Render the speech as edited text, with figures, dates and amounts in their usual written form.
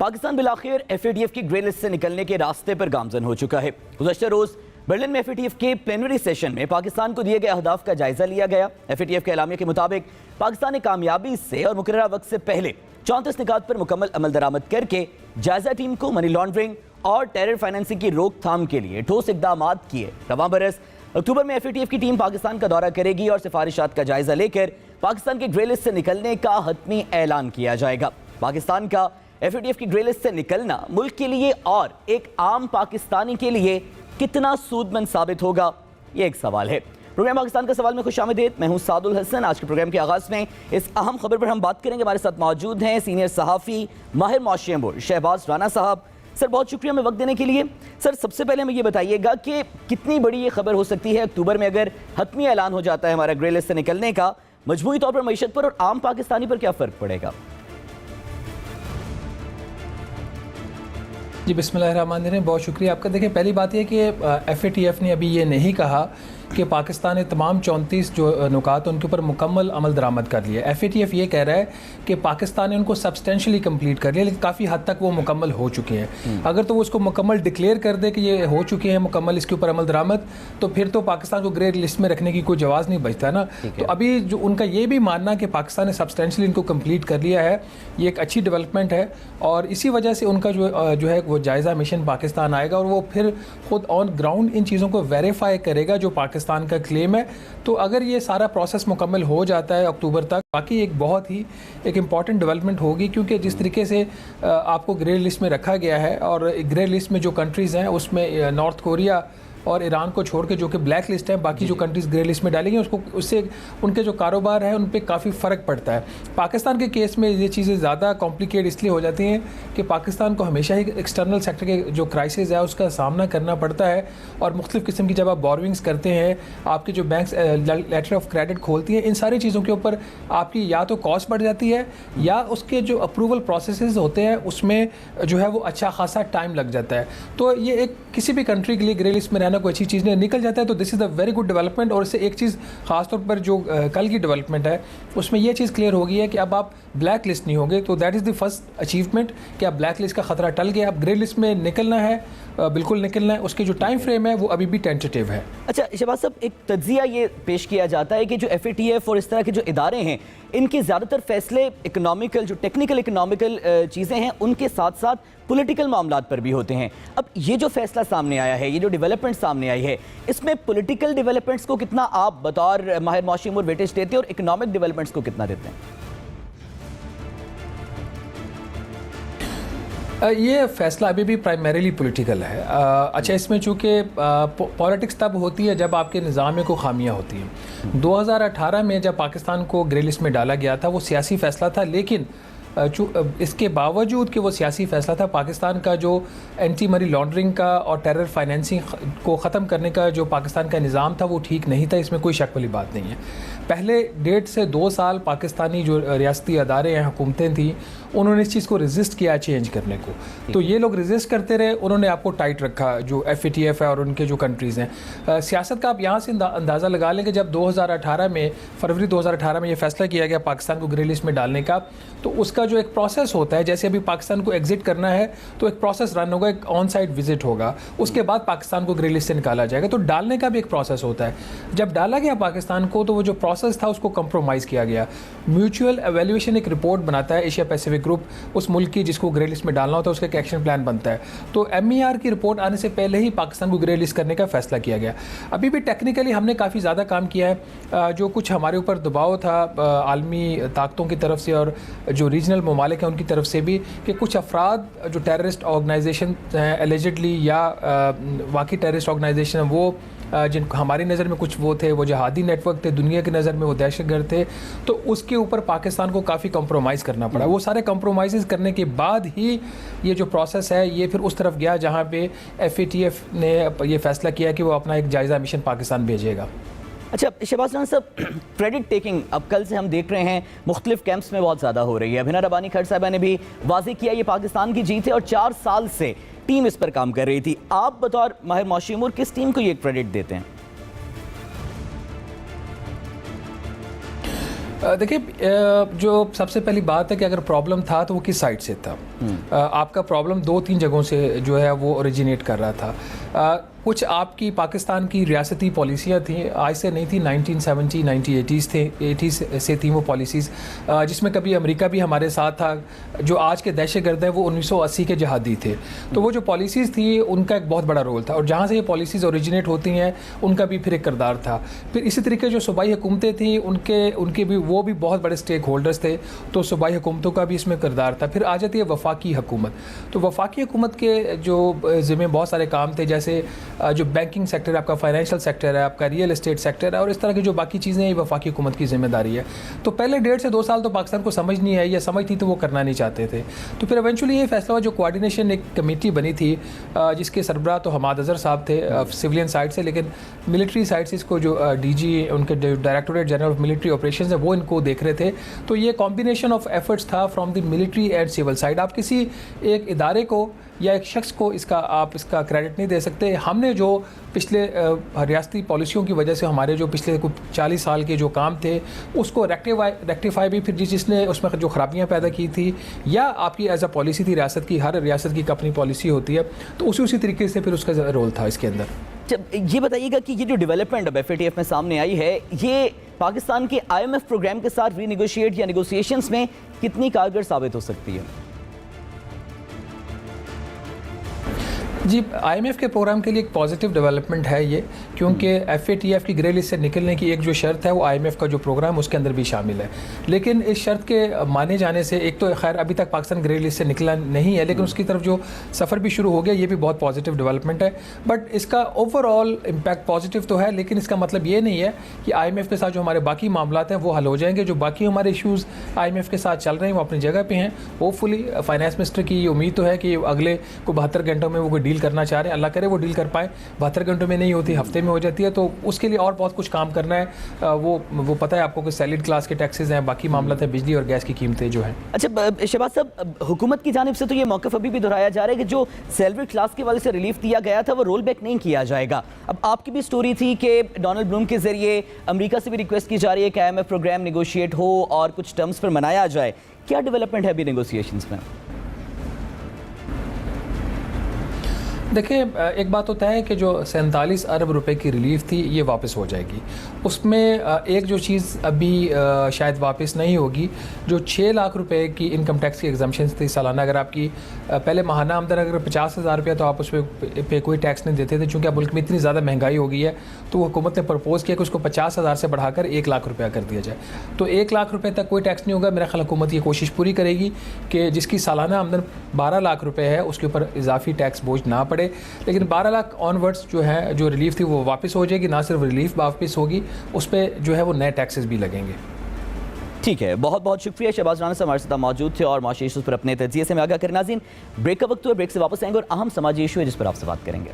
Pakistan बिलाखिर FATF की grey list से निकलने के रास्ते पर गामजन हो चुका है। गुज़श्ता रोज़ बर्लिन में FATF के प्लेनरी सेशन में पाकिस्तान को दिए गए अहदाफ का जायजा लिया गया। FATF के एलामिया के मुताबिक पाकिस्तान ने कामयाबी से और मुकर्ररा वक्त से पहले 34 निकात पर मुकम्मल अमल दरामद करके जायजा टीम को मनी लॉन्ड्रिंग और टेरर फाइनेंसिंग की रोकथाम के लिए ठोस इकदाम किए। रवां बरस अक्टूबर में FATF की टीम पाकिस्तान का दौरा करेगी और सिफारिशात का जायजा लेकर पाकिस्तान के ग्रे लिस्ट से निकलने का हतमी ऐलान किया जाएगा। पाकिस्तान का FATF की ग्रे लिस्ट से निकलना मुल्क के लिए और एक आम पाकिस्तानी के लिए कितना सूदमंद साबित होगा, ये एक सवाल है। प्रोग्राम पाकिस्तान का सवाल में खुशामदीद। मैं हूं सादुल हसन। आज के प्रोग्राम के आगाज़ में इस अहम खबर पर हम बात करेंगे। हमारे साथ मौजूद हैं सीनियर सहाफ़ी माहिर मौशियम शहबाज राना साहब। सर, बहुत शुक्रिया हमें वक्त देने के लिए। सर, सबसे पहले हमें ये बताइएगा कि कितनी बड़ी ये खबर हो सकती है अक्टूबर में अगर हतमी ऐलान हो जाता है हमारा ग्रे लिस्ट से निकलने का, मजमूई तौर पर मईशत पर और आम पाकिस्तानी पर क्या फ़र्क पड़ेगा? जी, बिस्मिल्लाहिर्रहमानिर्रहीम। बहुत शुक्रिया आपका। देखिए, पहली बात यह कि FATF ने अभी ये नहीं कहा कि पाकिस्तान ने तमाम 34 जो नुकात उनके ऊपर मुकम्मल अमल दरामद कर लिया। FATF ये कह रहा है कि पाकिस्तान ने उनको सब्सटेंशली कंप्लीट कर लिया, लेकिन काफ़ी हद तक वो मुकम्मल हो चुके हैं। अगर तो वो उसको मुकम्मल डिक्लेयर कर दे कि ये हो चुके हैं मुकम्मल इसके ऊपर अमल दरामद, तो फिर तो पाकिस्तान को ग्रे लिस्ट में रखने की कोई जवाज़ नहीं बचता ना। तो अभी जो उनका ये भी मानना कि पाकिस्तान ने सब्सटेंशली इनको कंप्लीट कर लिया है, ये एक अच्छी डेवलपमेंट है। और इसी वजह से उनका जो है वो जायज़ा मिशन पाकिस्तान आएगा और वो फिर खुद ऑन ग्राउंड इन चीज़ों को वेरीफाई करेगा जो पाकिस्तान का क्लेम है। तो अगर ये सारा प्रोसेस मुकम्मल हो जाता है अक्टूबर तक, बाकी एक बहुत ही एक इम्पॉर्टेंट डेवलपमेंट होगी, क्योंकि जिस तरीके से आपको ग्रे लिस्ट में रखा गया है और ग्रे लिस्ट में जो कंट्रीज़ हैं उसमें नॉर्थ कोरिया और ईरान को छोड़ के जो कि ब्लैक लिस्ट है, बाकी जो कंट्रीज़ ग्रे लिस्ट में डालेंगे उससे उनके जो कारोबार है उन पर काफ़ी फ़र्क पड़ता है। पाकिस्तान के केस में ये चीज़ें ज़्यादा कॉम्प्लिकेट इसलिए हो जाती हैं कि पाकिस्तान को हमेशा ही एक्सटर्नल सेक्टर के जो क्राइसिस है उसका सामना करना पड़ता है, और मुख्तलिफ़ किस्म की जब आप बोरोविंग्स करते हैं, आपके जो बैंक्स लेटर ऑफ क्रेडिट खोलती हैं, इन सारी चीज़ों के ऊपर आपकी या तो कॉस्ट बढ़ जाती है या उसके जो अप्रूवल प्रोसेस होते हैं उसमें जो है वो अच्छा खासा टाइम लग जाता है। तो ये एक किसी भी कंट्री के लिए ग्रे लिस्ट में कोई अच्छी चीज़ नहीं निकल जाता है, तो this is a very good development. और इससे एक चीज़ खासतौर पर जो कल की डेवलपमेंट है उसमें ये चीज़ क्लियर हो गई है कि अब आप ब्लैक लिस्ट नहीं होंगे। तो that is the first achievement कि आप ब्लैक लिस्ट का ख़तरा टल गया। अब ग्रे लिस्ट में निकलना है, बिल्कुल निकलना है। उसकी जो टाइम फ्रेम है वो अभी भी टेंटेटिव है। अच्छा शहबाज साहब, एक तज्जिया ये पेश किया जाता है कि जो FATF और इस तरह के जो इदारे हैं इनके ज़्यादातर फैसले इकोनॉमिकल, जो टेक्निकल इकोनॉमिकल चीज़ें हैं उनके साथ साथ पॉलिटिकल मामलात पर भी होते हैं। अब ये जो फैसला सामने आया है, ये जो डेवलपमेंट सामने आई है, इसमें पॉलिटिकल डेवलपमेंट्स को कितना आप बतौर माहिर मौशिम और वेटेज देते हैं और इकोनॉमिक डेवलपमेंट्स को कितना देते हैं? ये फैसला अभी भी प्राइमरीली पॉलिटिकल है। अच्छा, इसमें चूँकि पॉलिटिक्स तब होती है जब आपके निज़ाम को खामियां होती हैं। 2018 में जब पाकिस्तान को ग्रे लिस्ट में डाला गया था वो सियासी फ़ैसला था, लेकिन इसके बावजूद कि वो सियासी फ़ैसला था, पाकिस्तान का जो एंटी मनी लॉन्ड्रिंग का और टेरर फाइनेंसिंग को ख़त्म करने का जो पाकिस्तान का निज़ाम था वो ठीक नहीं था। इसमें कोई शक वाली बात नहीं है। पहले 1.5 से 2 साल पाकिस्तानी जो रियासती अदारे हैं, हुकूमतें थी, उन्होंने इस चीज़ को रेजिस्ट किया चेंज करने को। तो ये लोग रेजिस्ट करते रहे, उन्होंने आपको टाइट रखा जो FATF है और उनके जो कंट्रीज़ हैं। सियासत का आप यहाँ से अंदाज़ा लगा लें कि जब 2018 में फरवरी 2018 में ये फैसला किया गया पाकिस्तान को ग्रे लिस्ट में डालने का, तो उसका जो एक प्रोसेस होता है, जैसे अभी पाकिस्तान को एग्जिट करना है तो एक प्रोसेस रन होगा, एक ऑन साइट विजिट होगा, उसके बाद पाकिस्तान को ग्रे लिस्ट से निकाला जाएगा। तो डालने का भी एक प्रोसेस होता है। जब डाला गया पाकिस्तान को तो वो जो प्रोसेस था उसको कंप्रोमाइज़ किया गया। म्यूचुअल एवेल्यूएशन एक रिपोर्ट बनाता है एशिया पैसिफिक ग्रुप, उस मुल्क की जिसको ग्रे लिस्ट में डालना होता है उसका एक एक्शन प्लान बनता है। तो MER की रिपोर्ट आने से पहले ही पाकिस्तान को ग्रे लिस्ट करने का फैसला किया गया। अभी भी टेक्निकली हमने काफ़ी ज़्यादा काम किया है। जो कुछ हमारे ऊपर दबाव था आलमी ताकतों की तरफ से और जो रीजनल ममालिक हैं उनकी तरफ से भी, कि कुछ अफराद जो टेररिस्ट ऑर्गेनाइजेशन एलिजिडली या वाकई टेररिस्ट ऑर्गेनाइजेशन वो जिनको हमारी नज़र में कुछ वो थे, वो जहादी नेटवर्क थे, दुनिया की नज़र में वो दहशतगर्द थे, तो उसके ऊपर पाकिस्तान को काफ़ी कंप्रोमाइज़ करना पड़ा। वो सारे कंप्रोमाइज़ करने के बाद ही ये जो प्रोसेस है ये फिर उस तरफ गया जहाँ पे FATF ने ये फैसला किया कि वो अपना एक जायज़ा मिशन पाकिस्तान भेजेगा। अच्छा शहबाज राना साहब, क्रेडिट टेकिंग अब कल से हम देख रहे हैं मुख्तलिफ कैंप्स में बहुत ज़्यादा हो रही है। अभिना रबानी खर साहबा ने भी वाज़ेह किया ये पाकिस्तान की जीत है और 4 साल से टीम इस पर काम कर रही थी। आप बतौर माहिर मौशिम किस टीम को ये क्रेडिट देते हैं? देखिए, जो सबसे पहली बात है कि अगर प्रॉब्लम था तो वो किस साइड से था। आपका प्रॉब्लम 2-3 जगहों से जो है वो ओरिजिनेट कर रहा था। कुछ आपकी पाकिस्तान की रियासती पॉलिसियाँ थी, आज से नहीं थी, 1970 1980s थे, 80s से थी वो पॉलिसीज़, जिसमें कभी अमेरिका भी हमारे साथ था। जो आज के दहशतगर्द है वो 1980 के जहादी थे। तो वो जो पॉलिसीज़ थी उनका एक बहुत बड़ा रोल था, और जहाँ से ये पॉलिसीज़ ओरिजिनेट होती हैं उनका भी फिर एक किरदार था। फिर इसी तरीके जो सूबाई हुकूमतें थी उनके भी वो भी बहुत बड़े स्टेक होल्डर्स थे, तो सूबाई हुकूमतों का भी इसमें किरदार था। फिर आ जाती है वफाकी हुकूमत। तो वफाकी हुकूमत के जो ज़िम्मे बहुत सारे काम थे, जैसे जो बैंकिंग सेक्टर है, आपका फाइनेंशियल सेक्टर है, आपका रियल एस्टेट सेक्टर है, और इस तरह की जो बाकी चीज़ें ये वफाकी हुकूमत की जिम्मेदारी है। तो पहले 1.5 से 2 साल तो पाकिस्तान को समझ नहीं आई, या समझ थी तो वो करना नहीं चाहते थे। तो फिर एवेंचुअली ये फैसला हुआ, जो कोऑर्डिनेशन एक कमेटी बनी थी जिसके सरबराह तो हमाद अज़हर साहब थे सिविलियन साइड से, लेकिन मिलिट्री साइड से इसको जो DG उनके directorate general of military operation है वो इनको देख रहे थे। तो ये कॉम्बिनेशन ऑफ एफर्ट्स था from the military and civil side. आप किसी एक इदारे को या एक शख्स को इसका क्रेडिट नहीं दे सकते। हमने जो पिछले रियासती पॉलिसियों की वजह से हमारे जो पिछले कुछ 40 साल के जो काम थे उसको रेक्टिफाई भी फिर जिसने उसमें जो खराबियाँ पैदा की थी, या आपकी एज अ पॉलिसी थी रियासत की, हर रियासत की अपनी पॉलिसी होती है, तो उसी तरीके से फिर उसका रोल था इसके अंदर। जब ये बताइएगा कि ये जो डेवलपमेंट अब FATF में सामने आई है, ये पाकिस्तान के IMF प्रोग्राम के साथ रीनेगोशिएट या नेगोशिएशंस में कितनी कारगर साबित हो सकती है? जी, IMF के प्रोग्राम के लिए एक पॉजिटिव डेवलपमेंट है ये, क्योंकि FATF की ग्रे लिस्ट से निकलने की एक जो शर्त है वो IMF का जो प्रोग्राम उसके अंदर भी शामिल है। लेकिन इस शर्त के माने जाने से, एक तो खैर अभी तक पाकिस्तान ग्रे लिस्ट से निकला नहीं है, लेकिन उसकी तरफ जो सफ़र भी शुरू हो गया, ये भी बहुत पॉजिटिव डेवलपमेंट है। बट इसका ओवरऑल इम्पैक्ट पॉजिटिव तो है, लेकिन इसका मतलब ये नहीं है कि IMF के साथ जो हमारे बाकी मामला हैं वो हल हो जाएंगे। जो बाकी हमारे इशूज़ IMF के साथ चल रहे हैं वो अपनी जगह पर हैं। होपफुली फाइनेंस मिनिस्टर की उम्मीद तो है कि अगले को 72 घंटों में वो डील करना चाह रहे हैं। अल्लाह करे वो डील कर पाए। 72 घंटों में नहीं होती, हफ्ते में हो जाती है, तो उसके लिए और बहुत कुछ काम करना है। वो पता है आपको कि सैलरीड क्लास के टैक्सेस हैं, बाकी मामला है बिजली और गैस की कीमतें जो हैं। अच्छा शहबाज साहब, हुकूमत की जानिब से तो ये मौक़िफ़ अभी भी दोहराया जा रहा है कि जो सैलरी क्लास के वाले से रिलीफ दिया गया था वो रोल बैक नहीं किया जाएगा। अब आपकी भी स्टोरी थी कि डोनाल्ड ब्लूम के जरिए अमेरिका से भी रिक्वेस्ट की जा रही है कि IMF प्रोग्राम निगोशिएट हो और कुछ टर्म्स पर मनाया जाए। क्या डेवलपमेंट है अभी नेगोशिएशंस में? देखिए, एक बात होता है कि जो 47 अरब रुपए की रिलीफ थी ये वापस हो जाएगी। उसमें एक जो चीज़ अभी शायद वापस नहीं होगी, जो 6 लाख रुपए की इनकम टैक्स की एग्जम्पशन थी सालाना। अगर आपकी पहले माहाना आमदन अगर 50,000 रुपया, तो आप उस पे कोई टैक्स नहीं देते थे। चूँकि अब मुल्क में इतनी ज़्यादा महंगाई हो गई है, तो हुकूमत ने प्रपोज़ किया कि उसको 50,000 से बढ़ाकर 1 लाख रुपया कर दिया जाए। तो 1 लाख रुपये तक कोई टैक्स नहीं होगा। मेरा ख्याल हुकूमत ये कोशिश पूरी करेगी कि जिसकी सालाना आमदन 12 लाख रुपये है उसके ऊपर इजाफी टैक्स बोझ ना पड़े। लेकिन 12 लाख ऑनवर्ड्स जो है, जो रिलीफ थी वो वापस हो जाएगी। ना सिर्फ रिलीफ वापस होगी, उस पर जो है वो नए टैक्सेस भी लगेंगे। ठीक है, बहुत बहुत शुक्रिया। शहबाज राना साहब हमारे साथ मौजूद थे और माशी इशूज़ पर अपने तजिए से में आगाह करें। नाज़रीन, ब्रेक का वक्त हुआ, ब्रेक से वापस आएंगे और अहम समाजी इशू है जिस पर आपसे बात करेंगे।